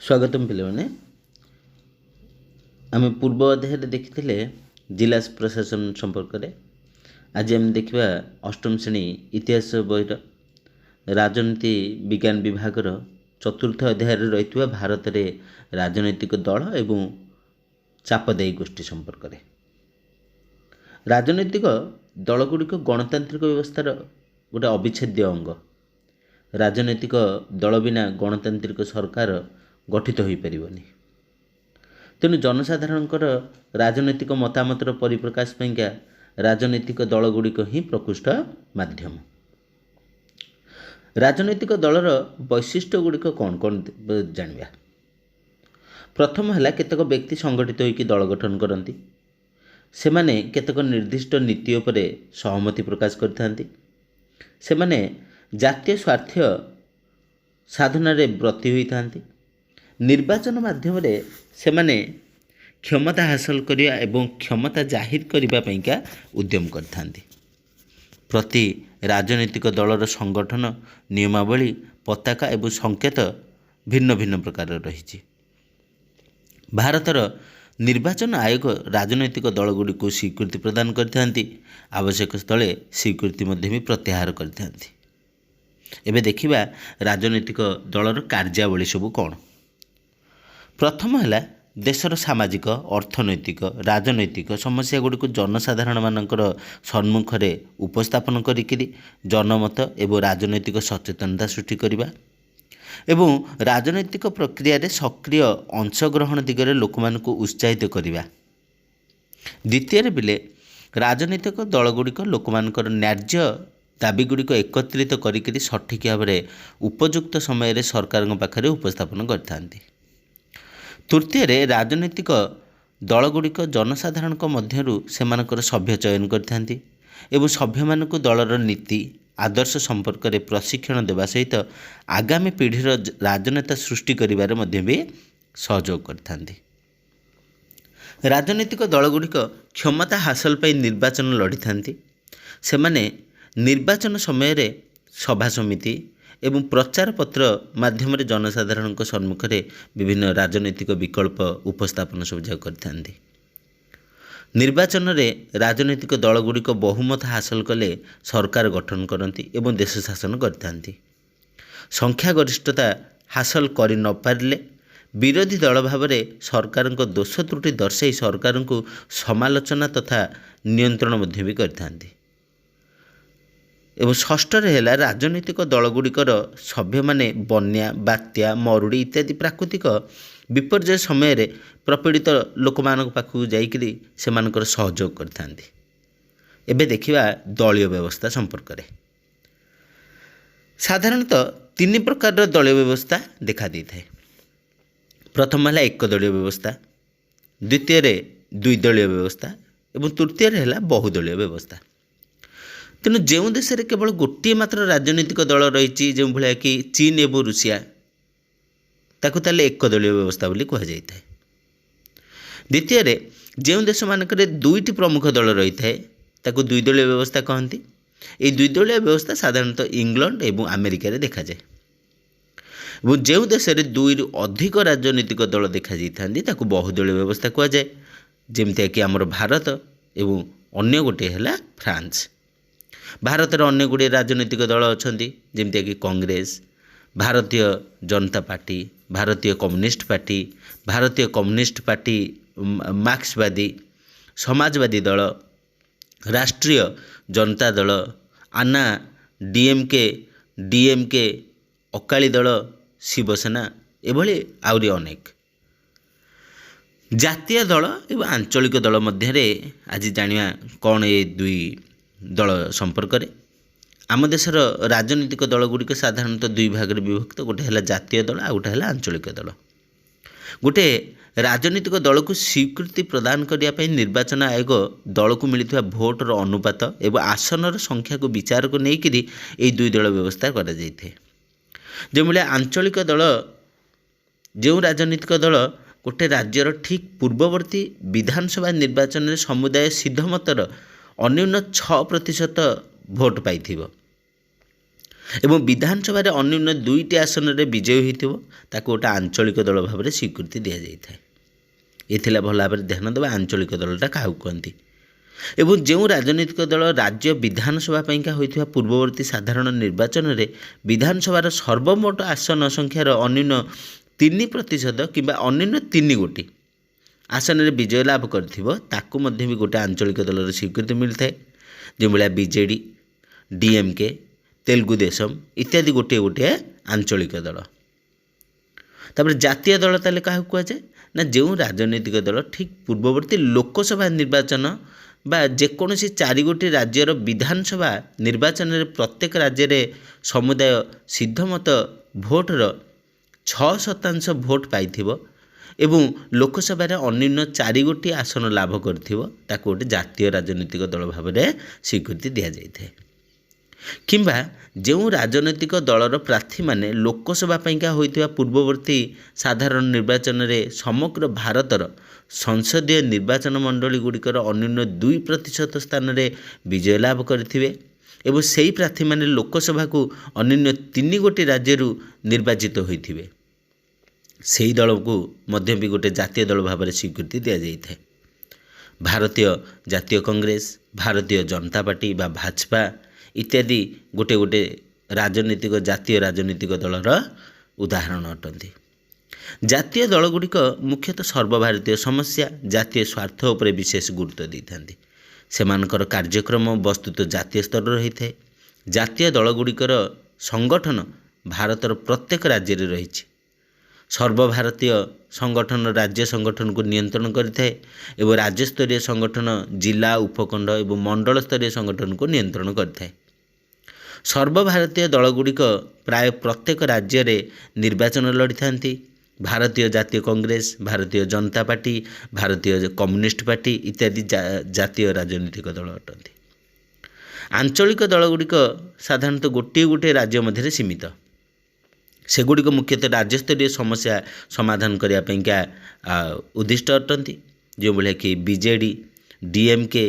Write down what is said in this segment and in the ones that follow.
ସ୍ୱାଗତମ୍ ପିଲାମାନେ। ଆମେ ପୂର୍ବ ଅଧ୍ୟାୟରେ ଦେଖିଥିଲେ ଜିଲ୍ଲା ପ୍ରଶାସନ ସମ୍ପର୍କରେ। ଆଜି ଆମେ ଦେଖିବା ଅଷ୍ଟମ ଶ୍ରେଣୀ ଇତିହାସ ବହିର ରାଜନୀତି ବିଜ୍ଞାନ ବିଭାଗର ଚତୁର୍ଥ ଅଧ୍ୟାୟରେ ରହିଥିବା ଭାରତରେ ରାଜନୈତିକ ଦଳ ଏବଂ ଚାପଦାୟୀ ଗୋଷ୍ଠୀ ସମ୍ପର୍କରେ। ରାଜନୈତିକ ଦଳଗୁଡ଼ିକ ଗଣତାନ୍ତ୍ରିକ ବ୍ୟବସ୍ଥାର ଗୋଟେ ଅବିଚ୍ଛେଦ୍ୟ ଅଙ୍ଗ। ରାଜନୈତିକ ଦଳ ବିନା ଗଣତାନ୍ତ୍ରିକ ସରକାର ଗଠିତ ହୋଇପାରିବନି। ତେଣୁ ଜନସାଧାରଣଙ୍କର ରାଜନୈତିକ ମତାମତର ପରିପ୍ରକାଶ ପାଇଁକା ରାଜନୈତିକ ଦଳଗୁଡ଼ିକ ହିଁ ପ୍ରକୃଷ୍ଟ ମାଧ୍ୟମ। ରାଜନୈତିକ ଦଳର ବୈଶିଷ୍ଟ୍ୟ ଗୁଡ଼ିକ କ'ଣ କ'ଣ ଜାଣିବା। ପ୍ରଥମ ହେଲା, କେତେକ ବ୍ୟକ୍ତି ସଂଗଠିତ ହୋଇକି ଦଳ ଗଠନ କରନ୍ତି। ସେମାନେ କେତେକ ନିର୍ଦ୍ଦିଷ୍ଟ ନୀତି ଉପରେ ସହମତି ପ୍ରକାଶ କରିଥାନ୍ତି। ସେମାନେ ଜାତୀୟ ସ୍ୱାର୍ଥ ସାଧନାରେ ବ୍ରତୀ ହୋଇଥାନ୍ତି। ନିର୍ବାଚନ ମାଧ୍ୟମରେ ସେମାନେ କ୍ଷମତା ହାସଲ କରିବା ଏବଂ କ୍ଷମତା ଜାହିର କରିବା ପାଇଁକା ଉଦ୍ୟମ କରିଥାନ୍ତି। ପ୍ରତି ରାଜନୈତିକ ଦଳର ସଂଗଠନ, ନିୟମାବଳୀ, ପତାକା ଏବଂ ସଂକେତ ଭିନ୍ନ ଭିନ୍ନ ପ୍ରକାରର ରହିଛି। ଭାରତର ନିର୍ବାଚନ ଆୟୋଗ ରାଜନୈତିକ ଦଳଗୁଡ଼ିକୁ ସ୍ୱୀକୃତି ପ୍ରଦାନ କରିଥାନ୍ତି। ଆବଶ୍ୟକ ସ୍ଥଳେ ସ୍ୱୀକୃତି ମଧ୍ୟ ବି ପ୍ରତ୍ୟାହାର କରିଥାନ୍ତି। ଏବେ ଦେଖିବା ରାଜନୈତିକ ଦଳର କାର୍ଯ୍ୟାବଳୀ ସବୁ କ'ଣ। ପ୍ରଥମ ହେଲା, ଦେଶର ସାମାଜିକ, ଅର୍ଥନୈତିକ, ରାଜନୈତିକ ସମସ୍ୟା ଗୁଡ଼ିକୁ ଜନସାଧାରଣମାନଙ୍କର ସମ୍ମୁଖରେ ଉପସ୍ଥାପନ କରିକିରି ଜନମତ ଏବଂ ରାଜନୈତିକ ସଚେତନତା ସୃଷ୍ଟି କରିବା ଏବଂ ରାଜନୈତିକ ପ୍ରକ୍ରିୟାରେ ସକ୍ରିୟ ଅଂଶଗ୍ରହଣ ଦିଗରେ ଲୋକମାନଙ୍କୁ ଉତ୍ସାହିତ କରିବା। ଦ୍ୱିତୀୟରେ ବିଲେ ରାଜନୈତିକ ଦଳଗୁଡ଼ିକ ଲୋକମାନଙ୍କର ନ୍ୟାଯ୍ୟ ଦାବିଗୁଡ଼ିକ ଏକତ୍ରିତ କରିକିରି ସଠିକ୍ ଭାବରେ ଉପଯୁକ୍ତ ସମୟରେ ସରକାରଙ୍କ ପାଖରେ ଉପସ୍ଥାପନ କରିଥାନ୍ତି। ତୃତୀୟରେ ରାଜନୈତିକ ଦଳଗୁଡ଼ିକ ଜନସାଧାରଣଙ୍କ ମଧ୍ୟରୁ ସେମାନଙ୍କର ସଭ୍ୟ ଚୟନ କରିଥାନ୍ତି ଏବଂ ସଭ୍ୟମାନଙ୍କୁ ଦଳର ନୀତି ଆଦର୍ଶ ସମ୍ପର୍କରେ ପ୍ରଶିକ୍ଷଣ ଦେବା ସହିତ ଆଗାମୀ ପିଢ଼ିର ରାଜନେତା ସୃଷ୍ଟି କରିବାରେ ମଧ୍ୟ ବି ସହଯୋଗ କରିଥାନ୍ତି। ରାଜନୈତିକ ଦଳଗୁଡ଼ିକ କ୍ଷମତା ହାସଲ ପାଇଁ ନିର୍ବାଚନ ଲଢ଼ିଥାନ୍ତି। ସେମାନେ ନିର୍ବାଚନ ସମୟରେ ସଭା ସମିତି ଏବଂ ପ୍ରଚାର ପତ୍ର ମାଧ୍ୟମରେ ଜନସାଧାରଣଙ୍କ ସମ୍ମୁଖରେ ବିଭିନ୍ନ ରାଜନୈତିକ ବିକଳ୍ପ ଉପସ୍ଥାପନ ସବୁ ଯାକ କରିଥାନ୍ତି। ନିର୍ବାଚନରେ ରାଜନୈତିକ ଦଳଗୁଡ଼ିକ ବହୁମତ ହାସଲ କଲେ ସରକାର ଗଠନ କରନ୍ତି ଏବଂ ଦେଶ ଶାସନ କରିଥାନ୍ତି। ସଂଖ୍ୟାଗରିଷ୍ଠତା ହାସଲ କରି ନ ପାରିଲେ ବିରୋଧୀ ଦଳ ଭାବରେ ସରକାରଙ୍କ ଦୋଷ ତ୍ରୁଟି ଦର୍ଶାଇ ସରକାରଙ୍କୁ ସମାଲୋଚନା ତଥା ନିୟନ୍ତ୍ରଣ ମଧ୍ୟ ବି କରିଥାନ୍ତି। ଏବଂ ଷଷ୍ଠରେ ହେଲା, ରାଜନୈତିକ ଦଳଗୁଡ଼ିକର ସଭ୍ୟମାନେ ବନ୍ୟା, ବାତ୍ୟା, ମରୁଡ଼ି ଇତ୍ୟାଦି ପ୍ରାକୃତିକ ବିପର୍ଯ୍ୟୟ ସମୟରେ ପ୍ରପୀଡ଼ିତ ଲୋକମାନଙ୍କ ପାଖକୁ ଯାଇକରି ସେମାନଙ୍କର ସହଯୋଗ କରିଥାନ୍ତି। ଏବେ ଦେଖିବା ଦଳୀୟ ବ୍ୟବସ୍ଥା ସମ୍ପର୍କରେ। ସାଧାରଣତଃ ତିନି ପ୍ରକାରର ଦଳୀୟ ବ୍ୟବସ୍ଥା ଦେଖାଦେଇଥାଏ। ପ୍ରଥମ ହେଲା ଏକଦଳୀୟ ବ୍ୟବସ୍ଥା, ଦ୍ୱିତୀୟରେ ଦ୍ୱିଦଳୀୟ ବ୍ୟବସ୍ଥା ଏବଂ ତୃତୀୟରେ ହେଲା ବହୁଦଳୀୟ ବ୍ୟବସ୍ଥା। ତେଣୁ ଯେଉଁ ଦେଶରେ କେବଳ ଗୋଟିଏ ମାତ୍ର ରାଜନୈତିକ ଦଳ ରହିଛି, ଯେଉଁଭଳିଆ କି ଚୀନ ଏବଂ ରୁଷିଆ, ତାକୁ ତାହେଲେ ଏକଦଳୀୟ ବ୍ୟବସ୍ଥା ବୋଲି କୁହାଯାଇଥାଏ। ଦ୍ୱିତୀୟରେ ଯେଉଁ ଦେଶମାନଙ୍କରେ ଦୁଇଟି ପ୍ରମୁଖ ଦଳ ରହିଥାଏ ତାକୁ ଦ୍ୱିଦଳୀୟ ବ୍ୟବସ୍ଥା କହନ୍ତି। ଏହି ଦ୍ୱିଦଳୀୟ ବ୍ୟବସ୍ଥା ସାଧାରଣତଃ ଇଂଲଣ୍ଡ ଏବଂ ଆମେରିକାରେ ଦେଖାଯାଏ। ଏବଂ ଯେଉଁ ଦେଶରେ ଦୁଇରୁ ଅଧିକ ରାଜନୈତିକ ଦଳ ଦେଖାଯାଇଥାନ୍ତି ତାକୁ ବହୁଦଳୀୟ ବ୍ୟବସ୍ଥା କୁହାଯାଏ, ଯେମିତିକି ଆମର ଭାରତ ଏବଂ ଅନ୍ୟ ଗୋଟିଏ ହେଲା ଫ୍ରାନ୍ସ। ଭାରତରେ ଅନେକ ଗୁଡ଼ିଏ ରାଜନୈତିକ ଦଳ ଅଛନ୍ତି, ଯେମିତିକି କଂଗ୍ରେସ, ଭାରତୀୟ ଜନତା ପାର୍ଟି, ଭାରତୀୟ କମ୍ୟୁନିଷ୍ଟ ପାର୍ଟି, ଭାରତୀୟ କମ୍ୟୁନିଷ୍ଟ ପାର୍ଟି ମାର୍କ୍ସବାଦୀ, ସମାଜବାଦୀ ଦଳ, ରାଷ୍ଟ୍ରୀୟ ଜନତା ଦଳ, ଆନା ଡିଏମ୍କେ, ଅକାଳୀ ଦଳ, ଶିବସେନା, ଏଭଳି ଆହୁରି ଅନେକ। ଜାତୀୟ ଦଳ ଏବଂ ଆଞ୍ଚଳିକ ଦଳ ମଧ୍ୟରେ ଆଜି ଜାଣିବା କ'ଣ ଏ ଦୁଇ ଦଳ ସମ୍ପର୍କରେ। ଆମ ଦେଶର ରାଜନୈତିକ ଦଳଗୁଡ଼ିକ ସାଧାରଣତଃ ଦୁଇ ଭାଗରେ ବିଭକ୍ତ। ଗୋଟେ ହେଲା ଜାତୀୟ ଦଳ, ଆଉ ଗୋଟେ ହେଲା ଆଞ୍ଚଳିକ ଦଳ। ଗୋଟେ ରାଜନୈତିକ ଦଳକୁ ସ୍ୱୀକୃତି ପ୍ରଦାନ କରିବା ପାଇଁ ନିର୍ବାଚନ ଆୟୋଗ ଦଳକୁ ମିଳିଥିବା ଭୋଟର ଅନୁପାତ ଏବଂ ଆସନର ସଂଖ୍ୟାକୁ ବିଚାରକୁ ନେଇକରି ଏହି ଦୁଇ ଦଳ ବ୍ୟବସ୍ଥା କରାଯାଇଥାଏ। ଯେଉଁଭଳିଆ ଆଞ୍ଚଳିକ ଦଳ, ଯେଉଁ ରାଜନୈତିକ ଦଳ ଗୋଟେ ରାଜ୍ୟର ଠିକ୍ ପୂର୍ବବର୍ତ୍ତୀ ବିଧାନସଭା ନିର୍ବାଚନରେ ସମୁଦାୟ ସିଦ୍ଧମତର ଅନ୍ୟୁନ 6% ଭୋଟ ପାଇଥିବ, ଏବଂ ବିଧାନସଭାରେ ଅନ୍ୟାନ୍ୟ 2ଟି ଆସନରେ ବିଜୟୀ ହୋଇଥିବ ତାକୁ ଗୋଟେ ଆଞ୍ଚଳିକ ଦଳ ଭାବରେ ସ୍ୱୀକୃତି ଦିଆଯାଇଥାଏ। ଏଥିଲା ଭଲ ଭାବରେ ଧ୍ୟାନ ଦେବା ଆଞ୍ଚଳିକ ଦଳଟା କାହାକୁ କୁହନ୍ତି। ଏବଂ ଯେଉଁ ରାଜନୈତିକ ଦଳ ରାଜ୍ୟ ବିଧାନସଭା ପାଇଁକା ହୋଇଥିବା ପୂର୍ବବର୍ତ୍ତୀ ସାଧାରଣ ନିର୍ବାଚନରେ ବିଧାନସଭାର ସର୍ବମୋଟ ଆସନ ସଂଖ୍ୟାର ଅନ୍ୟୁନ 3% କିମ୍ବା ଅନ୍ୟୁନ 3 ଗୋଟି ଆସନରେ ବିଜୟ ଲାଭ କରିଥିବ ତାକୁ ମଧ୍ୟ ବି ଗୋଟେ ଆଞ୍ଚଳିକ ଦଳର ସ୍ୱୀକୃତି ମିଳିଥାଏ। ଯେଉଁଭଳିଆ ବିଜେଡ଼ି, ଡିଏମ୍କେ, ତେଲୁଗୁ ଦେଶମ ଇତ୍ୟାଦି ଗୋଟିଏ ଗୋଟିଏ ଆଞ୍ଚଳିକ ଦଳ। ତାପରେ ଜାତୀୟ ଦଳ ତାହେଲେ କାହାକୁ କୁହାଯାଏ ନା ଯେଉଁ ରାଜନୈତିକ ଦଳ ଠିକ୍ ପୂର୍ବବର୍ତ୍ତୀ ଲୋକସଭା ନିର୍ବାଚନ ବା ଯେକୌଣସି 4 ଗୋଟି ରାଜ୍ୟର ବିଧାନସଭା ନିର୍ବାଚନରେ ପ୍ରତ୍ୟେକ ରାଜ୍ୟରେ ସମୁଦାୟ ସିଦ୍ଧମତ ଭୋଟର 6% ଭୋଟ ପାଇଥିବ ଏବଂ ଲୋକସଭାରେ ଅନ୍ୟାନ୍ୟ 4 ଗୋଟି ଆସନ ଲାଭ କରିଥିବ ତାକୁ ଗୋଟେ ଜାତୀୟ ରାଜନୈତିକ ଦଳ ଭାବରେ ସ୍ୱୀକୃତି ଦିଆଯାଇଥାଏ। କିମ୍ବା ଯେଉଁ ରାଜନୈତିକ ଦଳର ପ୍ରାର୍ଥୀମାନେ ଲୋକସଭା ପାଇଁକା ହୋଇଥିବା ପୂର୍ବବର୍ତ୍ତୀ ସାଧାରଣ ନିର୍ବାଚନରେ ସମଗ୍ର ଭାରତର ସଂସଦୀୟ ନିର୍ବାଚନ ମଣ୍ଡଳୀ ଗୁଡ଼ିକର ଅନ୍ୟୁନ 2% ସ୍ଥାନରେ ବିଜୟ ଲାଭ କରିଥିବେ ଏବଂ ସେହି ପ୍ରାର୍ଥୀମାନେ ଲୋକସଭାକୁ ଅନ୍ୟାନ୍ୟ 3 ଗୋଟି ରାଜ୍ୟରୁ ନିର୍ବାଚିତ ହୋଇଥିବେ ସେହି ଦଳକୁ ମଧ୍ୟ ବି ଗୋଟେ ଜାତୀୟ ଦଳ ଭାବରେ ସ୍ୱୀକୃତି ଦିଆଯାଇଥାଏ। ଭାରତୀୟ ଜାତୀୟ କଂଗ୍ରେସ, ଭାରତୀୟ ଜନତା ପାର୍ଟି ବା ଭାଜପା ଇତ୍ୟାଦି ଗୋଟେ ଗୋଟେ ଜାତୀୟ ରାଜନୈତିକ ଦଳର ଉଦାହରଣ ଅଟନ୍ତି। ଜାତୀୟ ଦଳଗୁଡ଼ିକ ମୁଖ୍ୟତଃ ସର୍ବଭାରତୀୟ ସମସ୍ୟା, ଜାତୀୟ ସ୍ୱାର୍ଥ ଉପରେ ବିଶେଷ ଗୁରୁତ୍ୱ ଦେଇଥାନ୍ତି। ସେମାନଙ୍କର କାର୍ଯ୍ୟକ୍ରମ ବସ୍ତୁତଃ ଜାତୀୟ ସ୍ତରର ହୋଇଥାଏ। ଜାତୀୟ ଦଳଗୁଡ଼ିକର ସଂଗଠନ ଭାରତର ପ୍ରତ୍ୟେକ ରାଜ୍ୟରେ ରହିଛି। ସର୍ବଭାରତୀୟ ସଂଗଠନ ରାଜ୍ୟ ସଂଗଠନକୁ ନିୟନ୍ତ୍ରଣ କରିଥାଏ ଏବଂ ରାଜ୍ୟସ୍ତରୀୟ ସଂଗଠନ ଜିଲ୍ଲା, ଉପଖଣ୍ଡ ଏବଂ ମଣ୍ଡଳ ସ୍ତରୀୟ ସଂଗଠନକୁ ନିୟନ୍ତ୍ରଣ କରିଥାଏ। ସର୍ବଭାରତୀୟ ଦଳଗୁଡ଼ିକ ପ୍ରାୟ ପ୍ରତ୍ୟେକ ରାଜ୍ୟରେ ନିର୍ବାଚନ ଲଢ଼ିଥାନ୍ତି। ଭାରତୀୟ ଜାତୀୟ କଂଗ୍ରେସ, ଭାରତୀୟ ଜନତା ପାର୍ଟି, ଭାରତୀୟ କମ୍ୟୁନିଷ୍ଟ ପାର୍ଟି ଇତ୍ୟାଦି ଜାତୀୟ ରାଜନୈତିକ ଦଳ ଅଟନ୍ତି। ଆଞ୍ଚଳିକ ଦଳଗୁଡ଼ିକ ସାଧାରଣତଃ ଗୋଟିଏ ଗୋଟିଏ ରାଜ୍ୟ ମଧ୍ୟରେ ସୀମିତ। ସେଗୁଡ଼ିକ ମୁଖ୍ୟତଃ ରାଜ୍ୟସ୍ତରୀୟ ସମସ୍ୟା ସମାଧାନ କରିବା ପାଇଁକା ଉଦ୍ଦିଷ୍ଟ ଅଟନ୍ତି। ଯେଉଁଭଳିଆ କି ବିଜେଡ଼ି, ଡିଏମ୍କେ,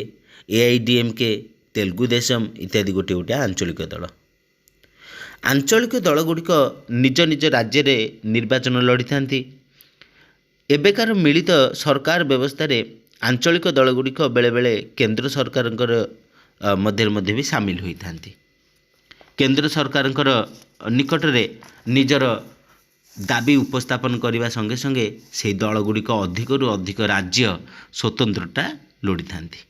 ଏଆଇଡିଏମ୍କେ, ତେଲୁଗୁ ଦେଶମ ଇତ୍ୟାଦି ଗୋଟିଏ ଗୋଟିଏ ଆଞ୍ଚଳିକ ଦଳ। ଆଞ୍ଚଳିକ ଦଳଗୁଡ଼ିକ ନିଜ ନିଜ ରାଜ୍ୟରେ ନିର୍ବାଚନ ଲଢ଼ିଥାନ୍ତି। ଏବେକାର ମିଳିତ ସରକାର ବ୍ୟବସ୍ଥାରେ ଆଞ୍ଚଳିକ ଦଳଗୁଡ଼ିକ ବେଳେବେଳେ କେନ୍ଦ୍ର ସରକାରଙ୍କର ମଧ୍ୟ ବି ସାମିଲ ହୋଇଥାନ୍ତି। କେନ୍ଦ୍ର ସରକାରଙ୍କର ନିକଟରେ ନିଜର ଦାବି ଉପସ୍ଥାପନ କରିବା ସଙ୍ଗେ ସଙ୍ଗେ ସେହି ଦଳଗୁଡ଼ିକ ଅଧିକରୁ ଅଧିକ ରାଜ୍ୟ ସ୍ୱତନ୍ତ୍ରତା ଲୋଡ଼ିଥାନ୍ତି।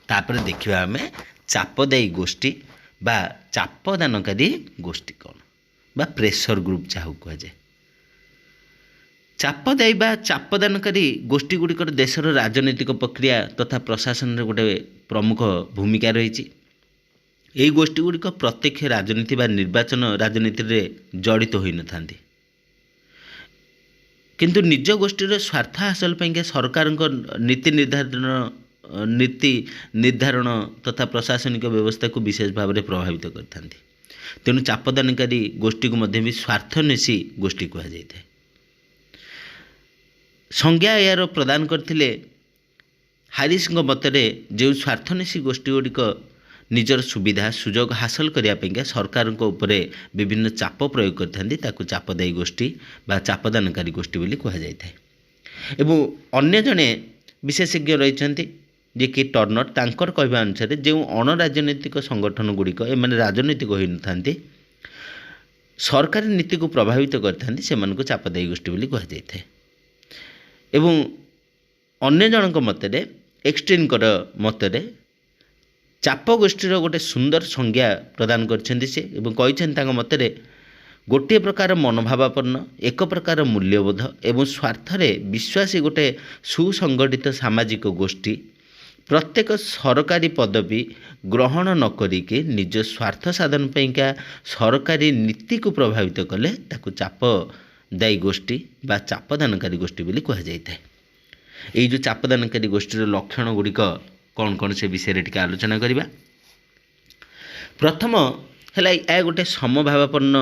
ତାପରେ ଦେଖିବା ଆମେ ଚାପଦାୟୀ ଗୋଷ୍ଠୀ ବା ଚାପଦାନକାରୀ ଗୋଷ୍ଠୀ କ'ଣ ବା ପ୍ରେସର ଗ୍ରୁପ୍ ଯାହାକୁ କୁହାଯାଏ। ଚାପଦାୟୀ ବା ଚାପଦାନକାରୀ ଗୋଷ୍ଠୀ ଗୁଡ଼ିକର ଦେଶର ରାଜନୈତିକ ପ୍ରକ୍ରିୟା ତଥା ପ୍ରଶାସନରେ ଗୋଟେ ପ୍ରମୁଖ ଭୂମିକା ରହିଛି। ଏହି ଗୋଷ୍ଠୀ ଗୁଡ଼ିକ ପ୍ରତ୍ୟକ୍ଷ ରାଜନୀତି ବା ନିର୍ବାଚନ ରାଜନୀତିରେ ଜଡ଼ିତ ହୋଇନଥାନ୍ତି, କିନ୍ତୁ ନିଜ ଗୋଷ୍ଠୀର ସ୍ୱାର୍ଥ ହାସଲ ପାଇଁକା ସରକାରଙ୍କ ନୀତି ନିର୍ଦ୍ଧାରଣ ତଥା ପ୍ରଶାସନିକ ବ୍ୟବସ୍ଥାକୁ ବିଶେଷ ଭାବରେ ପ୍ରଭାବିତ କରିଥାନ୍ତି। ତେଣୁ ଚାପଦାନକାରୀ ଗୋଷ୍ଠୀକୁ ମଧ୍ୟ ବି ସ୍ୱାର୍ଥନ୍ୱେଷୀ ଗୋଷ୍ଠୀ କୁହାଯାଇଥାଏ। ସଂଜ୍ଞା ଏହାର ପ୍ରଦାନ କରିଥିଲେ ହାରିସଙ୍କ ମତରେ ଯେଉଁ ସ୍ୱାର୍ଥନ୍ୱେଷୀ ଗୋଷ୍ଠୀ ଗୁଡ଼ିକ ନିଜର ସୁବିଧା ସୁଯୋଗ ହାସଲ କରିବା ପାଇଁକା ସରକାରଙ୍କ ଉପରେ ବିଭିନ୍ନ ଚାପ ପ୍ରୟୋଗ କରିଥାନ୍ତି ତାକୁ ଚାପଦାୟୀ ଗୋଷ୍ଠୀ ବା ଚାପଦାନକାରୀ ଗୋଷ୍ଠୀ ବୋଲି କୁହାଯାଇଥାଏ। ଏବଂ ଅନ୍ୟ ଜଣେ ବିଶେଷଜ୍ଞ ରହିଛନ୍ତି ଯେ କି ଟର୍ନର, ତାଙ୍କର କହିବା ଅନୁସାରେ ଯେଉଁ ଅଣରାଜନୈତିକ ସଂଗଠନ ଗୁଡ଼ିକ ଏମାନେ ରାଜନୈତିକ ହୋଇନଥାନ୍ତି ସରକାରୀ ନୀତିକୁ ପ୍ରଭାବିତ କରିଥାନ୍ତି ସେମାନଙ୍କୁ ଚାପଦାୟୀ ଗୋଷ୍ଠୀ ବୋଲି କୁହାଯାଇଥାଏ। ଏବଂ ଅନ୍ୟ ଜଣଙ୍କ ମତରେ ଏକ୍ସଟ୍ରିନଙ୍କର ମତରେ ଚାପ ଗୋଷ୍ଠୀର ଗୋଟେ ସୁନ୍ଦର ସଂଜ୍ଞା ପ୍ରଦାନ କରିଛନ୍ତି ସେ ଏବଂ କହିଛନ୍ତି ତାଙ୍କ ମତରେ ଗୋଟିଏ ପ୍ରକାର ମନୋଭାବାପନ୍ନ, ଏକ ପ୍ରକାର ମୂଲ୍ୟବୋଧ ଏବଂ ସ୍ୱାର୍ଥରେ ବିଶ୍ୱାସୀ ଗୋଟେ ସୁସଂଗଠିତ ସାମାଜିକ ଗୋଷ୍ଠୀ ପ୍ରତ୍ୟେକ ସରକାରୀ ପଦବୀ ଗ୍ରହଣ ନ କରିକି ନିଜ ସ୍ୱାର୍ଥ ସାଧନ ପାଇଁକା ସରକାରୀ ନୀତିକୁ ପ୍ରଭାବିତ କଲେ ତାକୁ ଚାପଦାୟୀ ଗୋଷ୍ଠୀ ବା ଚାପଦାନକାରୀ ଗୋଷ୍ଠୀ ବୋଲି କୁହାଯାଇଥାଏ। ଏଇ ଯେଉଁ ଚାପଦାନକାରୀ ଗୋଷ୍ଠୀର ଲକ୍ଷଣ ଗୁଡ଼ିକ କ'ଣ କ'ଣ ସେ ବିଷୟରେ ଟିକେ ଆଲୋଚନା କରିବା। ପ୍ରଥମ ହେଲା ଏହା ଗୋଟେ ସମଭାବାପନ୍ନ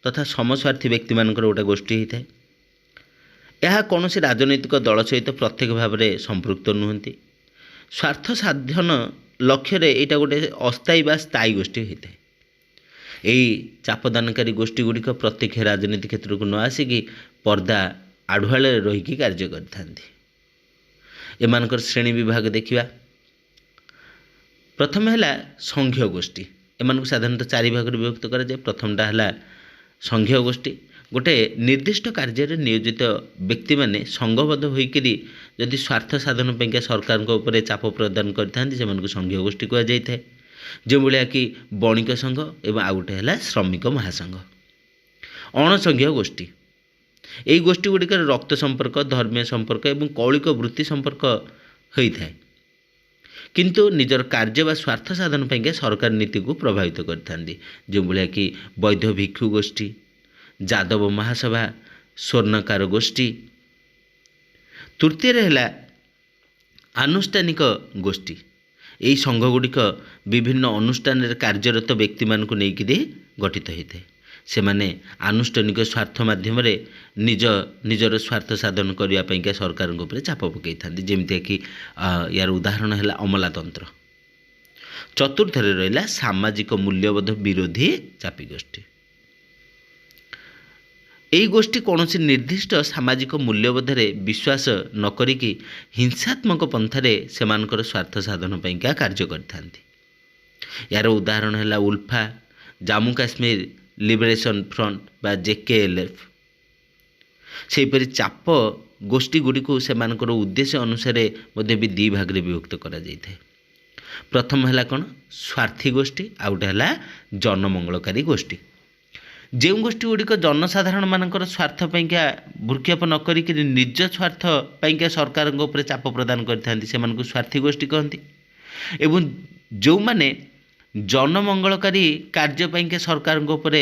ତଥା ସମସ୍ୱାର୍ଥୀ ବ୍ୟକ୍ତିମାନଙ୍କର ଗୋଟେ ଗୋଷ୍ଠୀ ହୋଇଥାଏ। ଏହା କୌଣସି ରାଜନୈତିକ ଦଳ ସହିତ ପ୍ରତ୍ୟକ୍ଷ ଭାବରେ ସମ୍ପୃକ୍ତ ନୁହନ୍ତି। ସ୍ୱାର୍ଥ ସାଧନ ଲକ୍ଷ୍ୟରେ ଏଇଟା ଗୋଟେ ଅସ୍ଥାୟୀ ବା ସ୍ଥାୟୀ ଗୋଷ୍ଠୀ ହୋଇଥାଏ। ଏଇ ଚାପଦାନକାରୀ ଗୋଷ୍ଠୀ ଗୁଡ଼ିକ ପ୍ରତ୍ୟକ୍ଷ ରାଜନୀତି କ୍ଷେତ୍ରକୁ ନ ଆସିକି ପର୍ଦ୍ଦା ଆଢ଼ୁଆଳରେ ରହିକି କାର୍ଯ୍ୟ କରିଥାନ୍ତି। ଏମାନଙ୍କର ଶ୍ରେଣୀ ବିଭାଗ ଦେଖିବା। ପ୍ରଥମେ ହେଲା ସଂଘୀୟ ଗୋଷ୍ଠୀ। ଏମାନଙ୍କୁ ସାଧାରଣତଃ 4 ଭାଗରେ ବିଭକ୍ତ କରାଯାଏ। ପ୍ରଥମଟା ହେଲା ସଂଘୀୟ ଗୋଷ୍ଠୀ। ଗୋଟେ ନିର୍ଦ୍ଦିଷ୍ଟ କାର୍ଯ୍ୟରେ ନିୟୋଜିତ ବ୍ୟକ୍ତିମାନେ ସଂଘବଦ୍ଧ ହୋଇକରି ଯଦି ସ୍ୱାର୍ଥ ସାଧନ ପାଇଁକା ସରକାରଙ୍କ ଉପରେ ଚାପ ପ୍ରଦାନ କରିଥାନ୍ତି ସେମାନଙ୍କୁ ସଂଘୀୟ ଗୋଷ୍ଠୀ କୁହାଯାଇଥାଏ। ଯେଉଁଭଳିଆ କି ବଣିକ ସଂଘ ଏବଂ ଆଉ ଗୋଟେ ହେଲା ଶ୍ରମିକ ମହାସଂଘ। ଅଣସଂଘୀୟ ଗୋଷ୍ଠୀ, ଏହି ଗୋଷ୍ଠୀ ଗୁଡ଼ିକରେ ରକ୍ତ ସମ୍ପର୍କ, ଧର୍ମୀୟ ସମ୍ପର୍କ ଏବଂ କୌଳିକ ବୃତ୍ତି ସମ୍ପର୍କ ହୋଇଥାଏ, କିନ୍ତୁ ନିଜର କାର୍ଯ୍ୟ ବା ସ୍ୱାର୍ଥ ସାଧନ ପାଇଁକା ସରକାର ନୀତିକୁ ପ୍ରଭାବିତ କରିଥାନ୍ତି। ଯେଉଁଭଳିଆ କି ବୈଧ ଭିକ୍ଷୁ ଗୋଷ୍ଠୀ, ଯାଦବ ମହାସଭା, ସ୍ୱର୍ଣ୍ଣକାର ଗୋଷ୍ଠୀ। ତୃତୀୟରେ ହେଲା ଆନୁଷ୍ଠାନିକ ଗୋଷ୍ଠୀ। ଏହି ସଂଘଗୁଡ଼ିକ ବିଭିନ୍ନ ଅନୁଷ୍ଠାନରେ କାର୍ଯ୍ୟରତ ବ୍ୟକ୍ତିମାନଙ୍କୁ ନେଇକରି ଗଠିତ ହୋଇଥାଏ। ସେମାନେ ଆନୁଷ୍ଠାନିକ ସ୍ୱାର୍ଥ ମାଧ୍ୟମରେ ନିଜର ସ୍ୱାର୍ଥ ସାଧନ କରିବା ପାଇଁକା ସରକାରଙ୍କ ଉପରେ ଚାପ ପକାଇଥାନ୍ତି। ଯେମିତିକି ୟାର ଉଦାହରଣ ହେଲା ଅମଲାତନ୍ତ୍ର। ଚତୁର୍ଥରେ ରହିଲା ସାମାଜିକ ମୂଲ୍ୟବୋଧ ବିରୋଧୀ ଚାପି ଗୋଷ୍ଠୀ। ଏହି ଗୋଷ୍ଠୀ କୌଣସି ନିର୍ଦ୍ଦିଷ୍ଟ ସାମାଜିକ ମୂଲ୍ୟବୋଧରେ ବିଶ୍ୱାସ ନ କରିକି ହିଂସାତ୍ମକ ପନ୍ଥାରେ ସେମାନଙ୍କର ସ୍ୱାର୍ଥ ସାଧନ ପାଇଁକା କାର୍ଯ୍ୟ କରିଥାନ୍ତି। ଏହାର ଉଦାହରଣ ହେଲା ଉଲ୍ଫା, ଜାମ୍ମୁ କାଶ୍ମୀର ଲିବରେସନ୍ ଫ୍ରଣ୍ଟ ବା JKLF। ସେହିପରି ଚାପ ଗୋଷ୍ଠୀ ଗୁଡ଼ିକୁ ସେମାନଙ୍କର ଉଦ୍ଦେଶ୍ୟ ଅନୁସାରେ ମଧ୍ୟ ବି 2 ଭାଗରେ ବିଭକ୍ତ କରାଯାଇଥାଏ। ପ୍ରଥମ ହେଲା କ'ଣ? ସ୍ୱାର୍ଥୀ ଗୋଷ୍ଠୀ, ଆଉ ଗୋଟେ ହେଲା ଜନମଙ୍ଗଳକାରୀ ଗୋଷ୍ଠୀ। ଯେଉଁ ଗୋଷ୍ଠୀ ଗୁଡ଼ିକ ଜନସାଧାରଣମାନଙ୍କର ସ୍ୱାର୍ଥ ପାଇଁକା ଭୃକ୍ଷେପ ନ କରିକି ନିଜ ସ୍ୱାର୍ଥ ପାଇଁକା ସରକାରଙ୍କ ଉପରେ ଚାପ ପ୍ରଦାନ କରିଥାନ୍ତି ସେମାନଙ୍କୁ ସ୍ୱାର୍ଥୀ ଗୋଷ୍ଠୀ କହନ୍ତି। ଏବଂ ଯେଉଁମାନେ ଜନମଙ୍ଗଳକାରୀ କାର୍ଯ୍ୟ ପାଇଁକା ସରକାରଙ୍କ ଉପରେ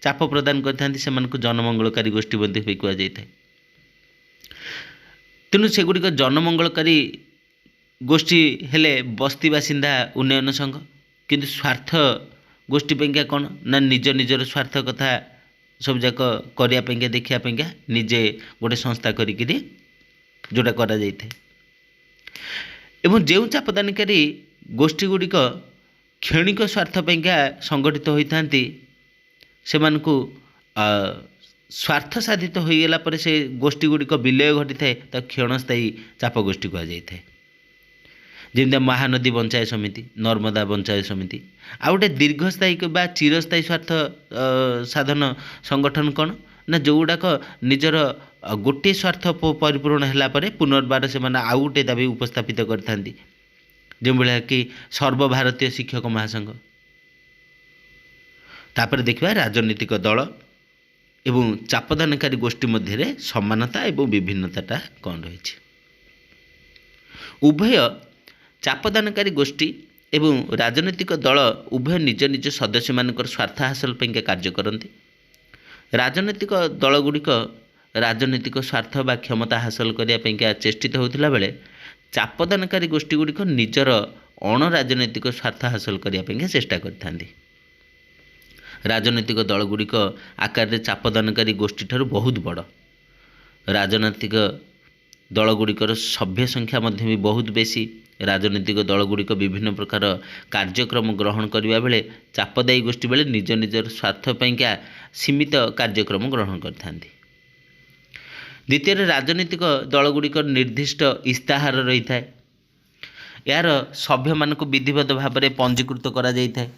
ଚାପ ପ୍ରଦାନ କରିଥାନ୍ତି ସେମାନଙ୍କୁ ଜନମଙ୍ଗଳକାରୀ ଗୋଷ୍ଠୀ ମଧ୍ୟ ବି କୁହାଯାଇଥାଏ। ତେଣୁ ସେଗୁଡ଼ିକ ଜନମଙ୍ଗଳକାରୀ ଗୋଷ୍ଠୀ ହେଲେ ବସ୍ତି ବାସିନ୍ଦା ଉନ୍ନୟନ ସଂଘ। କିନ୍ତୁ ସ୍ୱାର୍ଥ ଗୋଷ୍ଠୀ ପାଇଁକା କ'ଣ ନା ନିଜର ସ୍ୱାର୍ଥ କଥା ସବୁଯାକ କରିବା ପାଇଁକା ଦେଖିବା ପାଇଁକା ନିଜେ ଗୋଟେ ସଂସ୍ଥା କରିକିରି ଯେଉଁଟା କରାଯାଇଥାଏ। ଏବଂ ଯେଉଁ ଚାପଦାନକାରୀ ଗୋଷ୍ଠୀ ଗୁଡ଼ିକ କ୍ଷଣିକ ସ୍ୱାର୍ଥ ପାଇଁକା ସଂଗଠିତ ହୋଇଥାନ୍ତି ସେମାନଙ୍କୁ ସ୍ୱାର୍ଥ ସାଧିତ ହୋଇଗଲା ପରେ ସେ ଗୋଷ୍ଠୀ ଗୁଡ଼ିକ ବିଲୟ ଘଟିଥାଏ ତାକୁ କ୍ଷଣସ୍ଥାୟୀ ଚାପ ଗୋଷ୍ଠୀ କୁହାଯାଇଥାଏ। ଯେମିତି ମହାନଦୀ ବଞ୍ଚାୟ ସମିତି, ନର୍ମଦା ବଞ୍ଚାୟ ସମିତି। ଆଉ ଗୋଟେ ଦୀର୍ଘସ୍ଥାୟୀ ବା ଚିରସ୍ଥାୟୀ ସ୍ୱାର୍ଥ ସାଧନ ସଂଗଠନ କ'ଣ ନା ଯେଉଁଗୁଡ଼ାକ ନିଜର ଗୋଟିଏ ସ୍ୱାର୍ଥ ପରିପୂରଣ ହେଲା ପରେ ପୁନର୍ବାର ସେମାନେ ଆଉ ଗୋଟେ ଦାବି ଉପସ୍ଥାପିତ କରିଥାନ୍ତି। ଯେଉଁଭଳିଆ କି ସର୍ବଭାରତୀୟ ଶିକ୍ଷକ ମହାସଂଘ। ତାପରେ ଦେଖିବା ରାଜନୈତିକ ଦଳ ଏବଂ ଚାପଦାନକାରୀ ଗୋଷ୍ଠୀ ମଧ୍ୟରେ ସମାନତା ଏବଂ ବିଭିନ୍ନତାଟା କ'ଣ ରହିଛି। ଉଭୟ ଚାପଦାନକାରୀ ଗୋଷ୍ଠୀ ଏବଂ ରାଜନୈତିକ ଦଳ ଉଭୟ ନିଜ ସଦସ୍ୟମାନଙ୍କର ସ୍ୱାର୍ଥ ହାସଲ ପାଇଁକା କାର୍ଯ୍ୟ କରନ୍ତି। ରାଜନୈତିକ ଦଳଗୁଡ଼ିକ ରାଜନୈତିକ ସ୍ୱାର୍ଥ ବା କ୍ଷମତା ହାସଲ କରିବା ପାଇଁକା ଚେଷ୍ଟିତ ହେଉଥିଲା ବେଳେ ଚାପଦାନକାରୀ ଗୋଷ୍ଠୀ ଗୁଡ଼ିକ ନିଜର ଅଣରାଜନୈତିକ ସ୍ୱାର୍ଥ ହାସଲ କରିବା ପାଇଁକା ଚେଷ୍ଟା କରିଥାନ୍ତି। ରାଜନୈତିକ ଦଳଗୁଡ଼ିକ ଆକାରରେ ଚାପଦାନକାରୀ ଗୋଷ୍ଠୀଠାରୁ ବହୁତ ବଡ଼। ରାଜନୈତିକ ଦଳଗୁଡ଼ିକର ସଭ୍ୟ ସଂଖ୍ୟା ମଧ୍ୟ ବି ବହୁତ ବେଶୀ। ରାଜନୈତିକ ଦଳଗୁଡ଼ିକ ବିଭିନ୍ନ ପ୍ରକାର କାର୍ଯ୍ୟକ୍ରମ ଗ୍ରହଣ କରିବା ବେଳେ ଚାପଦାୟୀ ଗୋଷ୍ଠୀ ବେଳେ ନିଜର ସ୍ୱାର୍ଥ ପାଇଁକା ସୀମିତ କାର୍ଯ୍ୟକ୍ରମ ଗ୍ରହଣ କରିଥାନ୍ତି। ଦ୍ୱିତୀୟରେ ରାଜନୈତିକ ଦଳଗୁଡ଼ିକର ନିର୍ଦ୍ଦିଷ୍ଟ ଇସ୍ତାହାର ରହିଥାଏ। ଏହାର ସଭ୍ୟମାନଙ୍କୁ ବିଧିବଦ୍ଧ ଭାବରେ ପଞ୍ଜୀକୃତ କରାଯାଇଥାଏ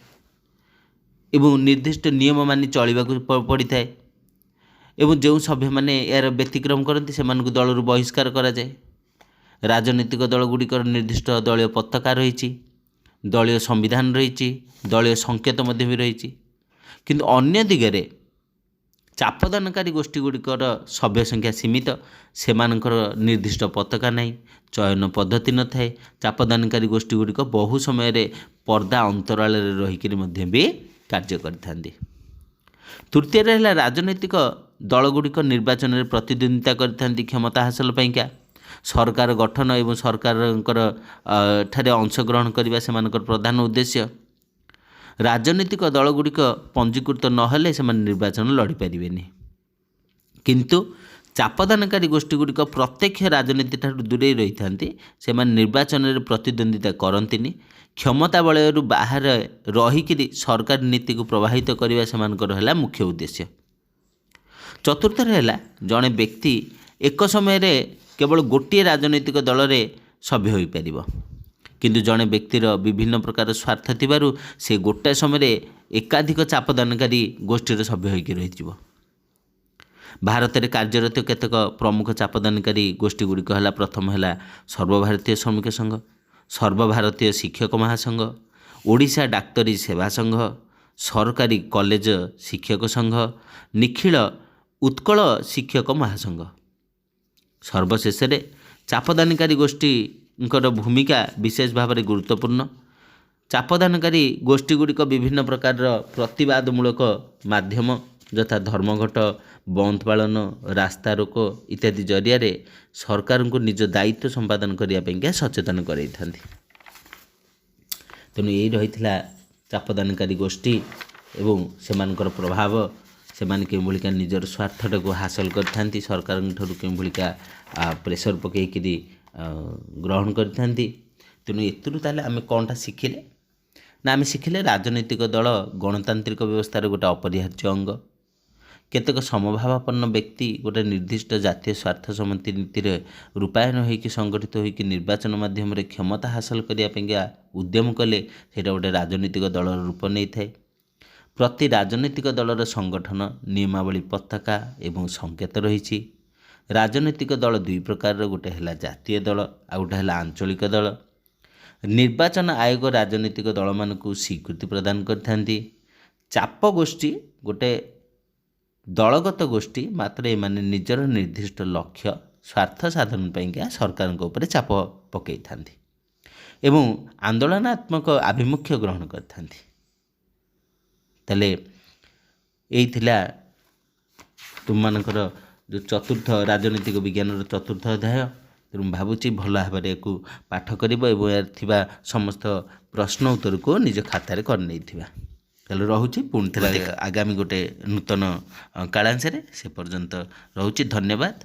ଏବଂ ନିର୍ଦ୍ଦିଷ୍ଟ ନିୟମ ମାନି ଚଳିବାକୁ ପଡ଼ିଥାଏ। ଏବଂ ଯେଉଁ ସଭ୍ୟମାନେ ଏହାର ବ୍ୟତିକ୍ରମ କରନ୍ତି ସେମାନଙ୍କୁ ଦଳରୁ ବହିଷ୍କାର କରାଯାଏ। ରାଜନୈତିକ ଦଳଗୁଡ଼ିକର ନିର୍ଦ୍ଦିଷ୍ଟ ଦଳୀୟ ପତାକା ରହିଛି, ଦଳୀୟ ସମ୍ବିଧାନ ରହିଛି, ଦଳୀୟ ସଂକେତ ମଧ୍ୟ ବି ରହିଛି। କିନ୍ତୁ ଅନ୍ୟ ଦିଗରେ ଚାପଦାନକାରୀ ଗୋଷ୍ଠୀ ଗୁଡ଼ିକର ସଭ୍ୟ ସଂଖ୍ୟା ସୀମିତ, ସେମାନଙ୍କର ନିର୍ଦ୍ଦିଷ୍ଟ ପତାକା ନାହିଁ, ଚୟନ ପଦ୍ଧତି ନଥାଏ। ଚାପଦାନକାରୀ ଗୋଷ୍ଠୀ ଗୁଡ଼ିକ ବହୁ ସମୟରେ ପର୍ଦ୍ଦା ଅନ୍ତରାଳରେ ରହିକରି ମଧ୍ୟ ବି କାର୍ଯ୍ୟ କରିଥାନ୍ତି। ତୃତୀୟରେ ହେଲା ରାଜନୈତିକ ଦଳଗୁଡ଼ିକ ନିର୍ବାଚନରେ ପ୍ରତିଦ୍ୱନ୍ଦିତା କରିଥାନ୍ତି କ୍ଷମତା ହାସଲ ପାଇଁକା। ସରକାର ଗଠନ ଏବଂ ସରକାରଙ୍କର ଠାରେ ଅଂଶଗ୍ରହଣ କରିବା ସେମାନଙ୍କର ପ୍ରଧାନ ଉଦ୍ଦେଶ୍ୟ। ରାଜନୈତିକ ଦଳଗୁଡ଼ିକ ପଞ୍ଜୀକୃତ ନହେଲେ ସେମାନେ ନିର୍ବାଚନ ଲଢ଼ିପାରିବେନି। କିନ୍ତୁ ଚାପଦାନକାରୀ ଗୋଷ୍ଠୀଗୁଡ଼ିକ ପ୍ରତ୍ୟକ୍ଷ ରାଜନୀତିଠାରୁ ଦୂରେଇ ରହିଥାନ୍ତି। ସେମାନେ ନିର୍ବାଚନରେ ପ୍ରତିଦ୍ୱନ୍ଦିତା କରନ୍ତିନି। କ୍ଷମତା ବଳୟରୁ ବାହାରେ ରହିକିରି ସରକାରୀ ନୀତିକୁ ପ୍ରଭାବିତ କରିବା ସେମାନଙ୍କର ହେଲା ମୁଖ୍ୟ ଉଦ୍ଦେଶ୍ୟ। ଚତୁର୍ଥରେ ହେଲା ଜଣେ ବ୍ୟକ୍ତି ଏକ ସମୟରେ କେବଳ ଗୋଟିଏ ରାଜନୈତିକ ଦଳରେ ସଭ୍ୟ ହୋଇପାରିବ, କିନ୍ତୁ ଜଣେ ବ୍ୟକ୍ତିର ବିଭିନ୍ନ ପ୍ରକାର ସ୍ୱାର୍ଥ ଥିବାରୁ ସେ ଗୋଟାଏ ସମୟରେ ଏକାଧିକ ଚାପଦାନକାରୀ ଗୋଷ୍ଠୀର ସଭ୍ୟ ହୋଇକି ରହିଯିବ। ଭାରତରେ କାର୍ଯ୍ୟରତ କେତେକ ପ୍ରମୁଖ ଚାପଦାନକାରୀ ଗୋଷ୍ଠୀଗୁଡ଼ିକ ହେଲା, ପ୍ରଥମ ହେଲା ସର୍ବଭାରତୀୟ ଶ୍ରମିକ ସଂଘ, ସର୍ବଭାରତୀୟ ଶିକ୍ଷକ ମହାସଂଘ, ଓଡ଼ିଶା ଡାକ୍ତରୀ ସେବା ସଂଘ, ସରକାରୀ କଲେଜ ଶିକ୍ଷକ ସଂଘ, ନିଖିଳ ଉତ୍କଳ ଶିକ୍ଷକ ମହାସଂଘ। ସର୍ବଶେଷରେ ଚାପଦାନକାରୀ ଗୋଷ୍ଠୀଙ୍କର ଭୂମିକା ବିଶେଷ ଭାବରେ ଗୁରୁତ୍ୱପୂର୍ଣ୍ଣ। ଚାପଦାନକାରୀ ଗୋଷ୍ଠୀଗୁଡ଼ିକ ବିଭିନ୍ନ ପ୍ରକାରର ପ୍ରତିବାଦମୂଳକ ମାଧ୍ୟମ ଯଥା ଧର୍ମଘଟ, ବନ୍ଦ ପାଳନ, ରାସ୍ତା ରୋକ ଇତ୍ୟାଦି ଜରିଆରେ ସରକାରଙ୍କୁ ନିଜ ଦାୟିତ୍ୱ ସମ୍ପାଦନ କରିବା ପାଇଁକା ସଚେତନ କରାଇଥାନ୍ତି। ତେଣୁ ଏଇ ରହିଥିଲା ଚାପଦାନକାରୀ ଗୋଷ୍ଠୀ ଏବଂ ସେମାନଙ୍କର ପ୍ରଭାବ। ସେମାନେ କେଉଁଭଳିକା ନିଜର ସ୍ୱାର୍ଥଟାକୁ ହାସଲ କରିଥାନ୍ତି, ସରକାରଙ୍କ ଠାରୁ କେଉଁଭଳିକା ପ୍ରେସର ପକାଇକିରି ଗ୍ରହଣ କରିଥାନ୍ତି। ତେଣୁ ଏଥିରୁ ତାହେଲେ ଆମେ କ'ଣଟା ଶିଖିଲେ ନା, ଆମେ ଶିଖିଲେ ରାଜନୈତିକ ଦଳ ଗଣତାନ୍ତ୍ରିକ ବ୍ୟବସ୍ଥାର ଗୋଟେ ଅପରିହାର୍ଯ୍ୟ ଅଙ୍ଗ। କେତେକ ସମଭାବାପନ୍ନ ବ୍ୟକ୍ତି ଗୋଟେ ନିର୍ଦ୍ଦିଷ୍ଟ ଜାତୀୟ ସ୍ୱାର୍ଥ ସମ୍ମତି ନୀତିରେ ରୂପାୟନ ହୋଇକି ସଂଗଠିତ ହୋଇକି ନିର୍ବାଚନ ମାଧ୍ୟମରେ କ୍ଷମତା ହାସଲ କରିବା ପାଇଁକା ଉଦ୍ୟମ କଲେ ସେଇଟା ଗୋଟେ ରାଜନୈତିକ ଦଳର ରୂପ ନେଇଥାଏ। ପ୍ରତି ରାଜନୈତିକ ଦଳର ସଂଗଠନ, ନିୟମାବଳୀ, ପତାକା ଏବଂ ସଂକେତ ରହିଛି। ରାଜନୈତିକ ଦଳ ଦୁଇ ପ୍ରକାରର, ଗୋଟେ ହେଲା ଜାତୀୟ ଦଳ ଆଉ ଗୋଟେ ହେଲା ଆଞ୍ଚଳିକ ଦଳ। ନିର୍ବାଚନ ଆୟୋଗ ରାଜନୈତିକ ଦଳମାନଙ୍କୁ ସ୍ୱୀକୃତି ପ୍ରଦାନ କରିଥାନ୍ତି। ଚାପ ଗୋଷ୍ଠୀ ଗୋଟେ ଦଳଗତ ଗୋଷ୍ଠୀ, ମାତ୍ର ଏମାନେ ନିଜର ନିର୍ଦ୍ଦିଷ୍ଟ ଲକ୍ଷ୍ୟ ସ୍ୱାର୍ଥ ସାଧନ ପାଇଁକା ସରକାରଙ୍କ ଉପରେ ଚାପ ପକାଇଥାନ୍ତି ଏବଂ ଆନ୍ଦୋଳନାତ୍ମକ ଆଭିମୁଖ୍ୟ ଗ୍ରହଣ କରିଥାନ୍ତି। ତାହେଲେ ଏଇ ଥିଲା ତୁମମାନଙ୍କର ଯେଉଁ ଚତୁର୍ଥ ରାଜନୈତିକ ବିଜ୍ଞାନର ଚତୁର୍ଥ ଅଧ୍ୟାୟ। ତେଣୁ ଭାବୁଛି ଭଲ ଭାବରେ ୟାକୁ ପାଠ କରିବ ଏବଂ ଏହାର ଥିବା ସମସ୍ତ ପ୍ରଶ୍ନ ଉତ୍ତରକୁ ନିଜ ଖାତାରେ କରିନେଇଥିବା। ତାହେଲେ ରହୁଛି, ପୁଣି ଥିଲା ଆଗାମୀ ଗୋଟେ ନୂତନ କାଳାଂଶରେ। ସେ ପର୍ଯ୍ୟନ୍ତ ରହୁଛି, ଧନ୍ୟବାଦ।